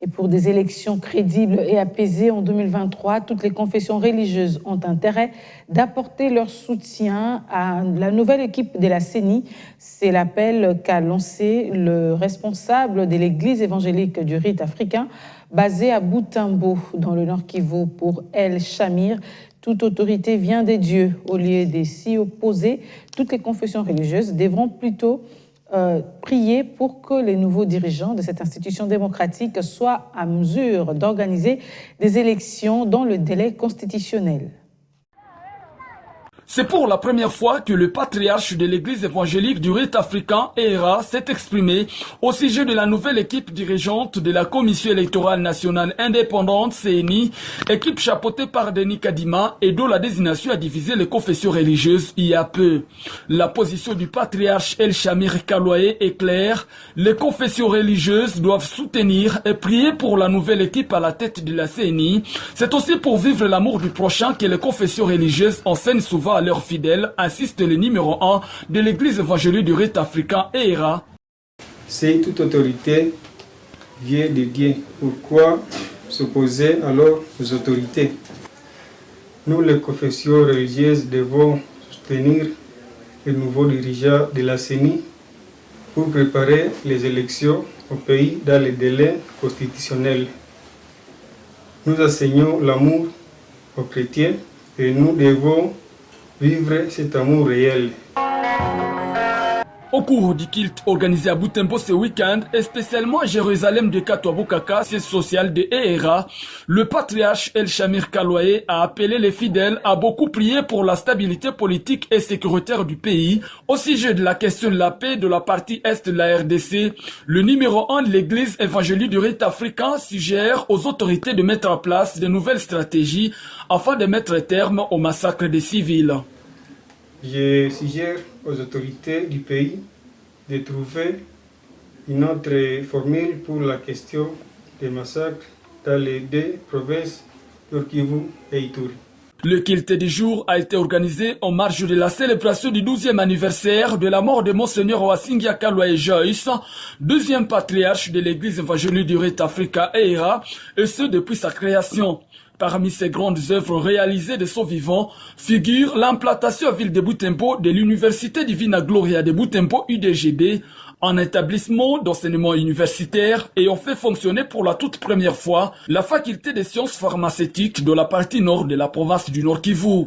Et pour des élections crédibles et apaisées en 2023, toutes les confessions religieuses ont intérêt d'apporter leur soutien à la nouvelle équipe de la CENI. C'est l'appel qu'a lancé le responsable de l'église évangélique du rite africain, basée à Butembo, dans le Nord Kivu, pour El Shamir. Toute autorité vient des dieux. Au lieu de s'y opposer, toutes les confessions religieuses devront plutôt prier pour que les nouveaux dirigeants de cette institution démocratique soient à mesure d'organiser des élections dans le délai constitutionnel. C'est pour la première fois que le patriarche de l'église évangélique du rite africain, ERA, s'est exprimé au sujet de la nouvelle équipe dirigeante de la Commission électorale nationale indépendante, CENI, équipe chapeautée par Denis Kadima et dont la désignation a divisé les confessions religieuses il y a peu. La position du patriarche El Shamir Kalouaé est claire. Les confessions religieuses doivent soutenir et prier pour la nouvelle équipe à la tête de la CENI. C'est aussi pour vivre l'amour du prochain que les confessions religieuses enseignent souvent à leurs fidèles, insiste le numéro 1 de l'église évangélique du rite africain, ERA. Si toute autorité vient de Dieu, pourquoi s'opposer alors aux autorités? Nous, les confessions religieuses, devons soutenir les nouveaux dirigeants de la CENI pour préparer les élections au pays dans les délais constitutionnels. Nous enseignons l'amour aux chrétiens et nous devons vivre cet amour réel. Au cours du culte organisé à Butembo ce week-end, et spécialement à Jérusalem de Katouabokaka, siège social de ERA, le patriarche El Shamir Kalouaé a appelé les fidèles à beaucoup prier pour la stabilité politique et sécuritaire du pays. Au sujet de la question de la paix de la partie est de la RDC, le numéro 1 de l'église évangélique du rite africain suggère aux autorités de mettre en place de nouvelles stratégies afin de mettre terme au massacre des civils. Je suggère aux autorités du pays de trouver une autre formule pour la question des massacres dans les deux provinces, Nord Kivu et Ituri. Le culte du jour a été organisé en marge de la célébration du 12e anniversaire de la mort de Monseigneur Owasingia Kalouaé Joyce, deuxième patriarche de l'église évangélique du rite africain ERA, et ce depuis sa création. Parmi ces grandes œuvres réalisées de son vivant figure l'implantation à ville de Butembo de l'Université Divina Gloria de Butembo UDGB, un établissement d'enseignement universitaire ayant fait fonctionner pour la toute première fois la faculté des sciences pharmaceutiques de la partie nord de la province du Nord Kivu.